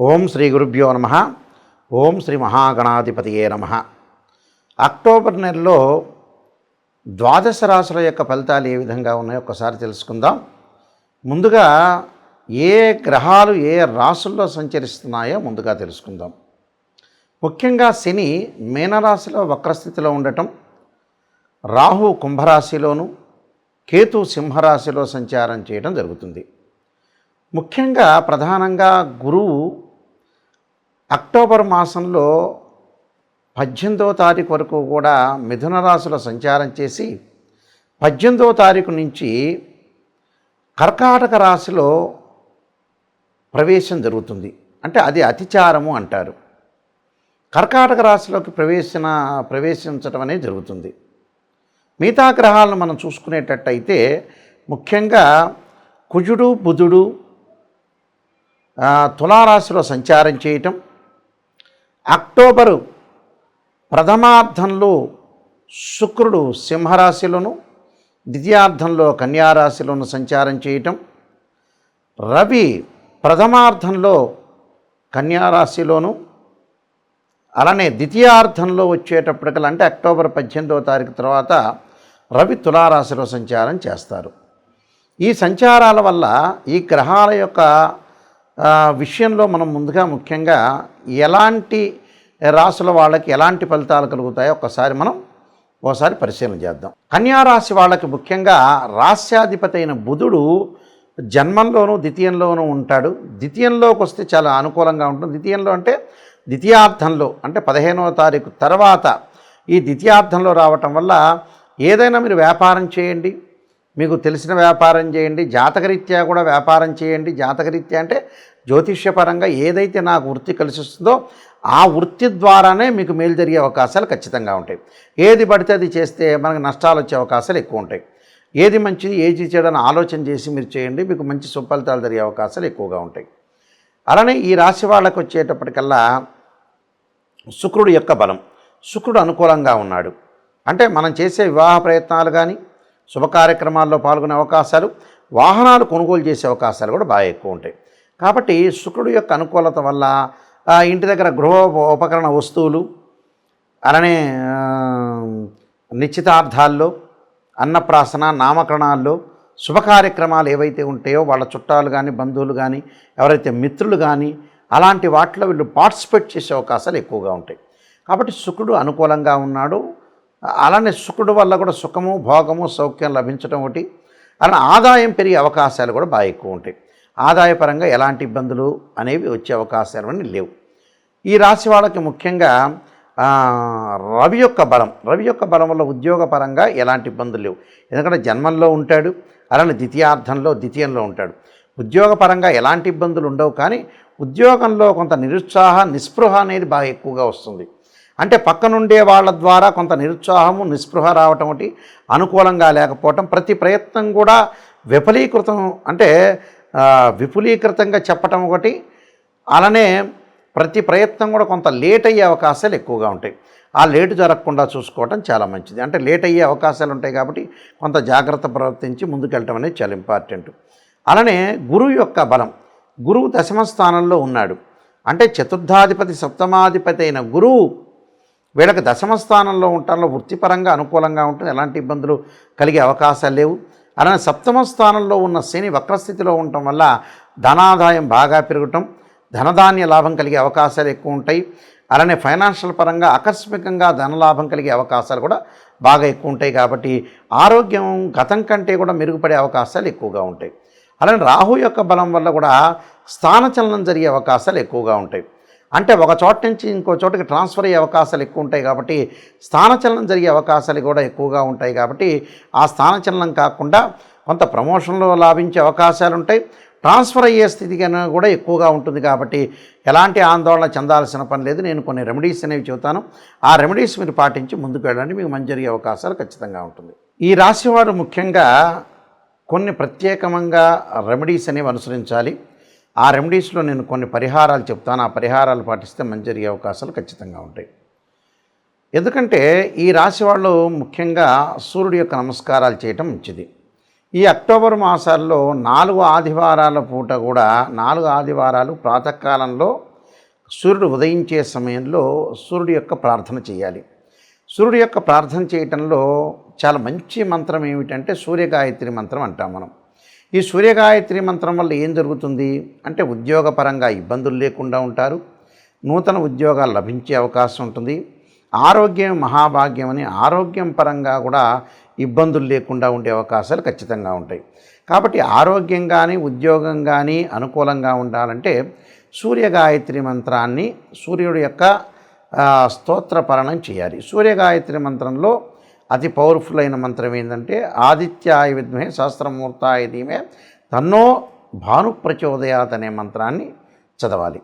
ఓం శ్రీ గురుభ్యో నమః. ఓం శ్రీ మహాగణాధిపతియే నమః. అక్టోబర్ నెలలో ద్వాదశ రాశుల యొక్క ఫలితాలు ఏ విధంగా ఉన్నాయో ఒకసారి తెలుసుకుందాం. ముందుగా ఏ గ్రహాలు ఏ రాశుల్లో సంచరిస్తున్నాయో ముందుగా తెలుసుకుందాం. ముఖ్యంగా శని మీనరాశిలో వక్రస్థితిలో ఉండటం, రాహు కుంభరాశిలోను, కేతు సింహరాశిలో సంచారం చేయడం జరుగుతుంది. ముఖ్యంగా ప్రధానంగా గురువు అక్టోబర్ మాసంలో 18వ తారీఖు వరకు కూడా మిథున రాశిలో సంచారం చేసి 18వ తారీఖు నుంచి కర్కాటక రాశిలో ప్రవేశం జరుగుతుంది. అంటే అది అతిచారము అంటారు. కర్కాటక రాశిలోకి ప్రవేశించడం అనేది జరుగుతుంది. మిగతా గ్రహాలను మనం చూసుకునేటట్టయితే ముఖ్యంగా కుజుడు బుధుడు తులారాశిలో సంచారం చేయటం, అక్టోబరు ప్రథమార్థంలో శుక్రుడు సింహరాశిలోను, ద్వితీయార్థంలో కన్యారాశిలోను సంచారం చేయటం, రవి ప్రథమార్థంలో కన్యారాశిలోను, అలానే ద్వితీయార్థంలో వచ్చేటప్పటికల్లా అంటే అక్టోబర్ 18వ తారీఖు తర్వాత రవి తులారాశిలో సంచారం చేస్తారు. ఈ సంచారాల వల్ల ఈ గ్రహాల యొక్క విషయంలో మనం ముందుగా ముఖ్యంగా ఎలాంటి రాశుల వాళ్ళకి ఎలాంటి ఫలితాలు కలుగుతాయో ఒకసారి పరిశీలన చేద్దాం. కన్యారాశి వాళ్ళకి ముఖ్యంగా రాస్యాధిపతి అయిన బుధుడు జన్మంలోనూ ద్వితీయంలోనూ ఉంటాడు. ద్వితీయంలోకి వస్తే చాలా అనుకూలంగా ఉంటుంది. ద్వితీయంలో అంటే ద్వితీయార్థంలో అంటే 15వ తారీఖు తర్వాత ఈ ద్వితీయార్థంలో రావటం వల్ల ఏదైనా మీరు వ్యాపారం చేయండి, మీకు తెలిసిన వ్యాపారం చేయండి, జాతకరీత్యా కూడా వ్యాపారం చేయండి. జాతకరీత్యా అంటే జ్యోతిష్యపరంగా ఏదైతే నాకు వృత్తి కలిసి వస్తుందో ఆ వృత్తి ద్వారానే మీకు మేలు జరిగే అవకాశాలు ఖచ్చితంగా ఉంటాయి. ఏది పడితే అది చేస్తే మనకు నష్టాలు వచ్చే అవకాశాలు ఎక్కువ ఉంటాయి. ఏది మంచిది ఏది చేయడానికి ఆలోచన చేసి మీరు చేయండి, మీకు మంచి సుఫలితాలు జరిగే అవకాశాలు ఎక్కువగా ఉంటాయి. అలానే ఈ రాశి వాళ్ళకు వచ్చేటప్పటికల్లా శుక్రుడు యొక్క బలం, శుక్రుడు అనుకూలంగా ఉన్నాడు. అంటే మనం చేసే వివాహ ప్రయత్నాలు కానీ శుభ కార్యక్రమాల్లో పాల్గొనే అవకాశాలు, వాహనాలు కొనుగోలు చేసే అవకాశాలు కూడా బాగా ఎక్కువ ఉంటాయి. కాబట్టి శుక్రుడు యొక్క అనుకూలత వల్ల ఇంటి దగ్గర గృహ ఉపకరణ వస్తువులు, అలానే నిశ్చితార్థాల్లో, అన్నప్రాసన, నామకరణాల్లో, శుభ కార్యక్రమాలు ఏవైతే ఉంటాయో వాళ్ళ చుట్టాలు కానీ బంధువులు కానీ ఎవరైతే మిత్రులు కానీ అలాంటి వాటిలో వీళ్ళు పార్టిసిపేట్ చేసే అవకాశాలు ఎక్కువగా ఉంటాయి. కాబట్టి శుక్రుడు అనుకూలంగా ఉన్నాడు. అలానే శుక్రుడు వల్ల కూడా సుఖము, భోగము, సౌఖ్యం లభించడం ఒకటి, అలానే ఆదాయం పెరిగే అవకాశాలు కూడా బాగా ఎక్కువ ఉంటాయి. ఆదాయపరంగా ఎలాంటి ఇబ్బందులు అనేవి వచ్చే అవకాశాలు అని లేవు. ఈ రాశి వాళ్ళకి ముఖ్యంగా రవి యొక్క బలం వల్ల ఉద్యోగపరంగా ఎలాంటి ఇబ్బందులు లేవు. ఎందుకంటే జన్మంలో ఉంటాడు, అలానే ద్వితీయంలో ఉంటాడు. ఉద్యోగపరంగా ఎలాంటి ఇబ్బందులు ఉండవు. కానీ ఉద్యోగంలో కొంత నిస్పృహ అనేది బాగా ఎక్కువగా వస్తుంది. అంటే పక్కనుండే వాళ్ళ ద్వారా కొంత నిరుత్సాహము, నిస్పృహ రావటం ఒకటి, అనుకూలంగా లేకపోవటం, ప్రతి ప్రయత్నం కూడా విపులీకృతంగా చెప్పటం ఒకటి, అలానే ప్రతి ప్రయత్నం కూడా కొంత లేట్ అయ్యే అవకాశాలు ఎక్కువగా ఉంటాయి. ఆ లేటు జరగకుండా చూసుకోవటం చాలా మంచిది. అంటే లేట్ అయ్యే అవకాశాలు ఉంటాయి కాబట్టి కొంత జాగ్రత్త ప్రవర్తించి ముందుకెళ్ళటం అనేది చాలా ఇంపార్టెంట్. అలానే గురువు యొక్క బలం, గురువు దశమ స్థానంలో ఉన్నాడు. అంటే చతుర్థాధిపతి సప్తమాధిపతి అయిన గురువు వీళ్ళకి దశమ స్థానంలో ఉండటంలో వృత్తిపరంగా అనుకూలంగా ఉంటుంది, ఎలాంటి ఇబ్బందులు కలిగే అవకాశాలు లేవు. అలానే సప్తమ స్థానంలో ఉన్న శని వక్రస్థితిలో ఉండటం వల్ల ధనాదాయం బాగా పెరగటం, ధనధాన్య లాభం కలిగే అవకాశాలు ఎక్కువ ఉంటాయి. అలానే ఫైనాన్షియల్ పరంగా ఆకస్మికంగా ధనలాభం కలిగే అవకాశాలు కూడా బాగా ఎక్కువ ఉంటాయి. కాబట్టి ఆరోగ్యం గతం కంటే కూడా మెరుగుపడే అవకాశాలు ఎక్కువగా ఉంటాయి. అలానే రాహు యొక్క బలం వల్ల కూడా స్థానచలనం జరిగే అవకాశాలు ఎక్కువగా ఉంటాయి. అంటే ఒక చోట నుంచి ఇంకో చోటకి ట్రాన్స్ఫర్ అయ్యే అవకాశాలు ఎక్కువ ఉంటాయి. కాబట్టి స్థానచలనం జరిగే అవకాశాలు కూడా ఎక్కువగా ఉంటాయి. కాబట్టి ఆ స్థానచలనం కాకుండా కొంత ప్రమోషన్లో లాభించే అవకాశాలు ఉంటాయి. ట్రాన్స్ఫర్ అయ్యే స్థితి కూడా ఎక్కువగా ఉంటుంది. కాబట్టి ఎలాంటి ఆందోళన చెందాల్సిన పని లేదు. నేను కొన్ని రెమెడీస్ అనేవి చెబుతాను. ఆ రెమెడీస్ మీరు పాటించి ముందుకు వెళ్ళండి, మీకు మంచి జరిగే అవకాశాలు ఖచ్చితంగా ఉంటుంది. ఈ రాశివారు ముఖ్యంగా కొన్ని ప్రత్యేకంగా రెమెడీస్ అనేవి అనుసరించాలి. ఆ రెమెడీస్లో నేను కొన్ని పరిహారాలు చెప్తాను. ఆ పరిహారాలు పాటిస్తే మంచి జరిగే అవకాశాలు ఖచ్చితంగా ఉంటాయి. ఎందుకంటే ఈ రాశి వాళ్ళు ముఖ్యంగా సూర్యుడి యొక్క నమస్కారాలు చేయటం మంచిది. ఈ అక్టోబర్ మాసాల్లో 4 ఆదివారాల పూట కూడా 4 ఆదివారాలు ప్రాతకాలంలో సూర్యుడు ఉదయించే సమయంలో సూర్యుడి యొక్క ప్రార్థన చేయాలి. సూర్యుడి యొక్క ప్రార్థన చేయటంలో చాలా మంచి మంత్రం ఏమిటంటే సూర్యగాయత్రి మంత్రం అంటాం మనం. ఈ సూర్యగాయత్రి మంత్రం వల్ల ఏం జరుగుతుంది అంటే ఉద్యోగపరంగా ఇబ్బందులు లేకుండా ఉంటారు, నూతన ఉద్యోగాలు లభించే అవకాశం ఉంటుంది. ఆరోగ్యం మహాభాగ్యం అని ఆరోగ్యం పరంగా కూడా ఇబ్బందులు లేకుండా ఉండే అవకాశాలు ఖచ్చితంగా ఉంటాయి. కాబట్టి ఆరోగ్యం కానీ ఉద్యోగం కానీ అనుకూలంగా ఉండాలంటే సూర్యగాయత్రి మంత్రాన్ని సూర్యుడి యొక్క స్తోత్రపరణం చేయాలి. సూర్యగాయత్రి మంత్రంలో అతి పవర్ఫుల్ అయిన మంత్రం ఏంటంటే ఆదిత్యాయ విద్మహే సహస్రమూర్తాయ ధీమహి తన్నో భాను ప్రచోదయాత్ అనే మంత్రాన్ని చదవాలి.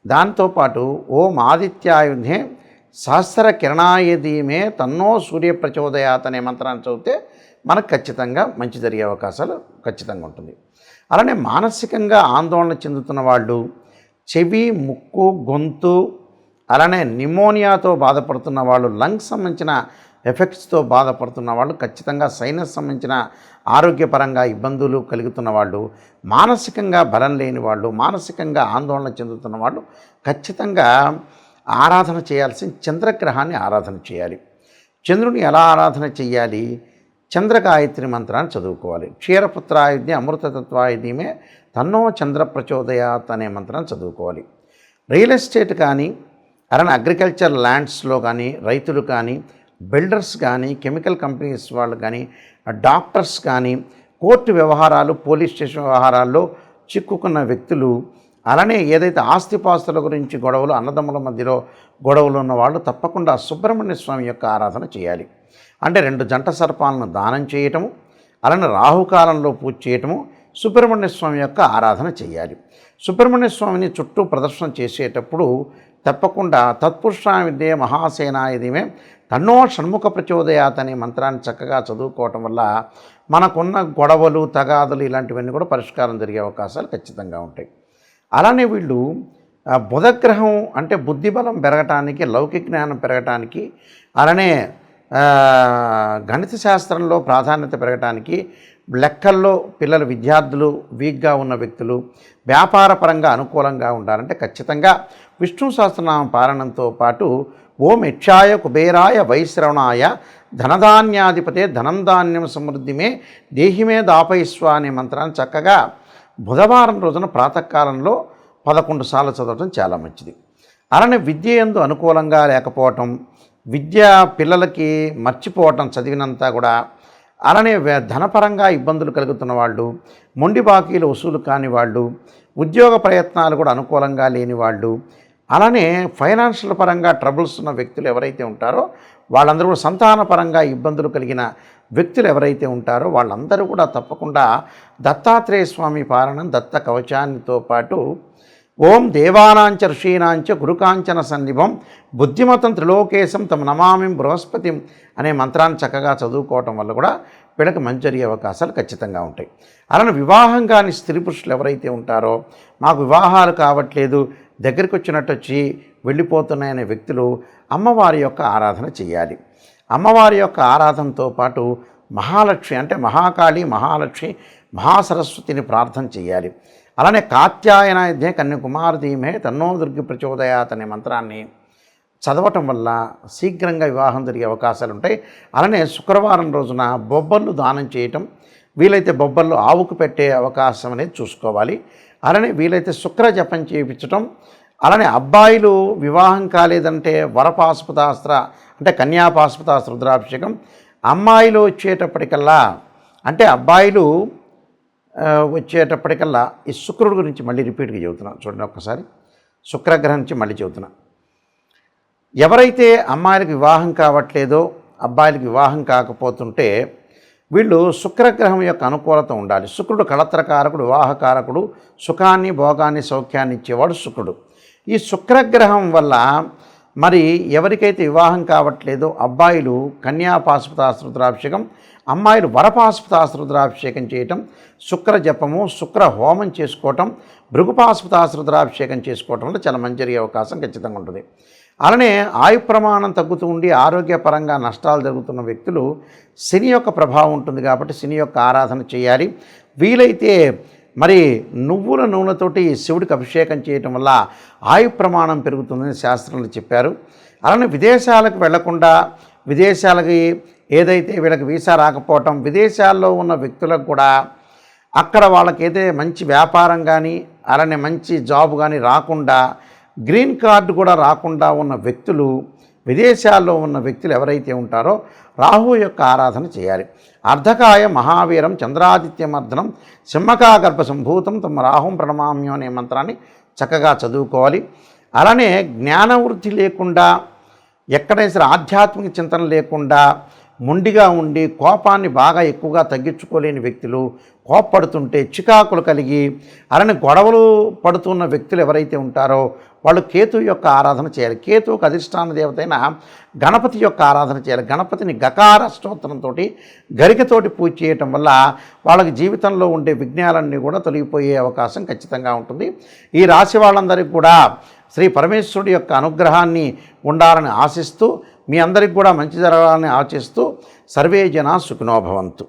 దాంతోపాటు ఓం ఆదిత్యాయ విద్మహే సహస్ర కిరణాయ ధీమహి తన్నో సూర్య ప్రచోదయాత్ అనే మంత్రాన్ని చదివితే మనకు ఖచ్చితంగా మంచి జరిగే అవకాశాలు ఖచ్చితంగా ఉంటుంది. అలానే మానసికంగా ఆందోళన చెందుతున్న వాళ్ళు, చెవి ముక్కు గొంతు అలానే నిమోనియాతో బాధపడుతున్న వాళ్ళు, లంగ్స్ సంబంధించిన ఎఫెక్ట్స్తో బాధపడుతున్న వాళ్ళు, ఖచ్చితంగా సైనస్ సంబంధించిన ఆరోగ్యపరంగా ఇబ్బందులు కలుగుతున్న వాళ్ళు, మానసికంగా బలం లేని వాళ్ళు, మానసికంగా ఆందోళన చెందుతున్న వాళ్ళు ఖచ్చితంగా ఆరాధన చేయాల్సిన చంద్రగ్రహాన్ని ఆరాధన చేయాలి. చంద్రుని ఎలా ఆరాధన చేయాలి? చంద్రగాయత్రి మంత్రాన్ని చదువుకోవాలి. క్షీరపుత్రాయుధ్య అమృతతత్వాయ ధీమహి తన్నో చంద్ర ప్రచోదయాత్ అనే మంత్రాన్ని చదువుకోవాలి. రియల్ ఎస్టేట్ కానీ అలానే అగ్రికల్చర్ ల్యాండ్స్లో కానీ రైతులు కానీ బిల్డర్స్ కానీ కెమికల్ కంపెనీస్ వాళ్ళు కానీ డాక్టర్స్ కానీ కోర్టు వ్యవహారాలు పోలీస్ స్టేషన్ వ్యవహారాల్లో చిక్కుకున్న వ్యక్తులు అలానే ఏదైతే ఆస్తిపాస్తుల గురించి గొడవలు అన్నదమ్ముల మధ్యలో గొడవలు ఉన్న వాళ్ళు తప్పకుండా సుబ్రహ్మణ్య స్వామి యొక్క ఆరాధన చేయాలి. అంటే 2 జంట సర్పాలను దానం చేయటము అలానే రాహుకాలంలో పూజ చేయటము సుబ్రహ్మణ్య స్వామి యొక్క ఆరాధన చేయాలి. సుబ్రహ్మణ్య స్వామిని చుట్టూ ప్రదర్శన చేసేటప్పుడు తప్పకుండా తత్పురుషాయ విద్యే మహాసేనాయ ధీమహి తన్నో షణ్ముఖ ప్రచోదయాత్ అనే మంత్రాన్ని చక్కగా చదువుకోవటం వల్ల మనకున్న గొడవలు తగాదులు ఇలాంటివన్నీ కూడా పరిష్కారం జరిగే అవకాశాలు ఖచ్చితంగా ఉంటాయి. అలానే వీళ్ళు బుధగ్రహం అంటే బుద్ధిబలం పెరగటానికి, లౌకిక జ్ఞానం పెరగటానికి, అలానే గణిత శాస్త్రంలో ప్రాధాన్యత పెరగటానికి, లెక్కల్లో పిల్లలు విద్యార్థులు వీక్గా ఉన్న వ్యక్తులు వ్యాపారపరంగా అనుకూలంగా ఉండాలంటే ఖచ్చితంగా విష్ణు సహస్రనామ పారాయణంతో పాటు ఓం యక్షాయ కుబేరాయ వైశ్రవణాయ ధనధాన్యాధిపతే ధనం ధాన్యం సమృద్ధిమే దేహిమే దాపయిస్వ అనే మంత్రాన్ని చక్కగా బుధవారం రోజున ప్రాతకాలంలో 11 సార్లు చదవటం చాలా మంచిది. అలానే విద్య యందు అనుకూలంగా లేకపోవటం, విద్య పిల్లలకి మర్చిపోవటం చదివినంతా కూడా, అలానే ధనపరంగా ఇబ్బందులు కలుగుతున్న వాళ్ళు, మొండి బాకీలు వసూలు కాని వాళ్ళు, ఉద్యోగ ప్రయత్నాలు కూడా అనుకూలంగా లేని వాళ్ళు, అలానే ఫైనాన్షియల్ పరంగా ట్రబుల్స్ ఉన్న వ్యక్తులు ఎవరైతే ఉంటారో వాళ్ళందరూ కూడా సంతానపరంగా ఇబ్బందులు కలిగిన వ్యక్తులు ఎవరైతే ఉంటారో వాళ్ళందరూ కూడా తప్పకుండా దత్తాత్రేయ స్వామి పారాయణం దత్త కవచాన్నితో పాటు ఓం దేవానాంచ ఋషీనాంచ గురుకాంచన సన్నిభం బుద్ధిమతం త్రిలోకేశం తమ నమామి బృహస్పతిం అనే మంత్రాన్ని చక్కగా చదువుకోవటం వల్ల కూడా వీళ్ళకి మంచి జరిగే అవకాశాలు ఖచ్చితంగా ఉంటాయి. అలానే వివాహం కాని స్త్రీ పురుషులు ఎవరైతే ఉంటారో మాకు వివాహాలు కావట్లేదు, దగ్గరికి వచ్చినట్టు వచ్చి వెళ్ళిపోతున్నాయనే వ్యక్తులు అమ్మవారి యొక్క ఆరాధన చేయాలి. అమ్మవారి యొక్క ఆరాధనతో పాటు మహాలక్ష్మి అంటే మహాకాళి, మహాలక్ష్మి, మహాసరస్వతిని ప్రార్థన చేయాలి. అలానే కాత్యాయనాయుధ్యే కన్యాకుమారి ధీమహి తన్నో దుర్గి ప్రచోదయాత్ అనే మంత్రాన్ని చదవటం వల్ల శీఘ్రంగా వివాహం జరిగే అవకాశాలు ఉంటాయి. అలానే శుక్రవారం రోజున బొబ్బర్లు దానం చేయటం, వీలైతే బొబ్బర్లు ఆవుకు పెట్టే అవకాశం అనేది చూసుకోవాలి. అలానే వీలైతే శుక్ర జపం చేయించటం, అలానే అబ్బాయిలు వివాహం కాలేదంటే వరపాశుపతాస్త్ర అంటే కన్యాపాశుపతాస్త్ర రుద్రాభిషేకం, అమ్మాయిలు వచ్చేటప్పటికల్లా అంటే అబ్బాయిలు వచ్చేటప్పటికల్లా ఈ శుక్రుడి గురించి మళ్ళీ రిపీట్గా చెబుతున్నాను చూడండి ఒక్కసారి. శుక్రగ్రహం నుంచి మళ్ళీ చెబుతున్నాను. ఎవరైతే అమ్మాయిలకు వివాహం కావట్లేదో, అబ్బాయిలకు వివాహం కాకపోతుంటే వీళ్ళు శుక్రగ్రహం యొక్క అనుకూలత ఉండాలి. శుక్రుడు కళత్రకారకుడు, వివాహకారకుడు, సుఖాన్ని భోగాన్ని సౌఖ్యాన్ని ఇచ్చేవాడు శుక్రుడు. ఈ శుక్రగ్రహం వల్ల మరి ఎవరికైతే వివాహం కావట్లేదో అబ్బాయిలు కన్యాపాశుపతాస్త్ర రుద్రాభిషేకం, అమ్మాయిలు వరపాశుపతాస్త్ర రుద్రాభిషేకం చేయటం, శుక్ర జపము, శుక్ర హోమం చేసుకోవటం, భృగుపాశుపతాస్త్ర రుద్రాభిషేకం చేసుకోవటం వల్ల చాలా మంచి జరిగే అవకాశం ఖచ్చితంగా ఉంటుంది. అలానే ఆయు ప్రమాణం తగ్గుతూ ఉండి ఆరోగ్యపరంగా నష్టాలు జరుగుతున్న వ్యక్తులు శని యొక్క ప్రభావం ఉంటుంది కాబట్టి శని యొక్క ఆరాధన చేయాలి. వీలైతే మరి నువ్వుల నూనెతోటి శివుడికి అభిషేకం చేయటం వల్ల ఆయు ప్రమాణం పెరుగుతుందని శాస్త్రంలో చెప్పారు. అలానే విదేశాలకు వెళ్లకుండా, విదేశాలకి ఏదైతే వీళ్ళకి వీసా రాకపోవటం, విదేశాల్లో ఉన్న వ్యక్తులకు కూడా అక్కడ వాళ్ళకైతే మంచి వ్యాపారం కానీ అలానే మంచి జాబ్ కానీ రాకుండా, గ్రీన్ కార్డు కూడా రాకుండా ఉన్న వ్యక్తులు, విదేశాల్లో ఉన్న వ్యక్తులు ఎవరైతే ఉంటారో రాహు యొక్క ఆరాధన చేయాలి. అర్ధకాయ మహావీరం చంద్రాదిత్యమర్దనం సింహకాగర్భ సంభూతం తమ రాహుం ప్రణమామ్యం అనే మంత్రాన్ని చక్కగా చదువుకోవాలి. అలానే జ్ఞానవృద్ధి లేకుండా, ఎక్కడైనా సరే ఆధ్యాత్మిక చింతన లేకుండా మొండిగా ఉండి కోపాన్ని బాగా ఎక్కువగా తగ్గించుకోలేని వ్యక్తులు, కోప్పడుతుంటే చికాకులు కలిగి అలానే గొడవలు పడుతున్న వ్యక్తులు ఎవరైతే ఉంటారో వాళ్ళు కేతు యొక్క ఆరాధన చేయాలి. కేతువుకు అధిష్టాన దేవత అయిన గణపతి యొక్క ఆరాధన చేయాలి. గణపతిని గకార స్తోత్రంతో గరికతోటి పూజ చేయటం వల్ల వాళ్ళకి జీవితంలో ఉండే విఘ్నాలన్నీ కూడా తొలగిపోయే అవకాశం ఖచ్చితంగా ఉంటుంది. ఈ రాశి వాళ్ళందరికీ కూడా శ్రీ పరమేశ్వరుడి యొక్క అనుగ్రహాన్ని ఉండాలని ఆశిస్తూ, మీ అందరికి కూడా మంచి జరగాలని ఆశిస్తూ సర్వే జనా సుఖినో భవంతు.